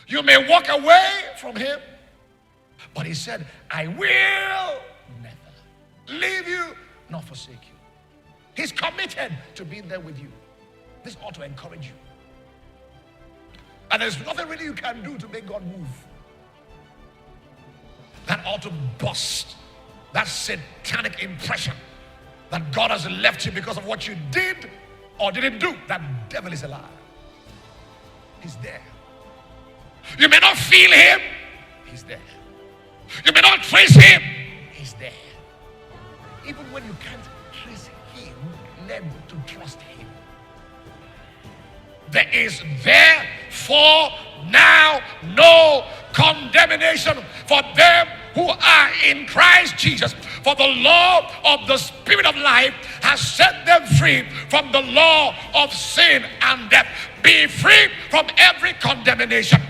You may walk away from him, but he said, I will never leave you nor forsake you. He's committed to being there with you. This ought to encourage you. And there's nothing really you can do to make God move. That ought to bust that satanic impression that God has left you because of what you did or didn't do. That devil is a lie. He's there. You may not feel him. He's there. You may not trace him. He's there. Even when you can't trace him, learn to trust him. There is therefore now no condemnation for them who are in Christ Jesus. For the law of the Spirit of life has set them free from the law of sin and death. Be free from every condemnation.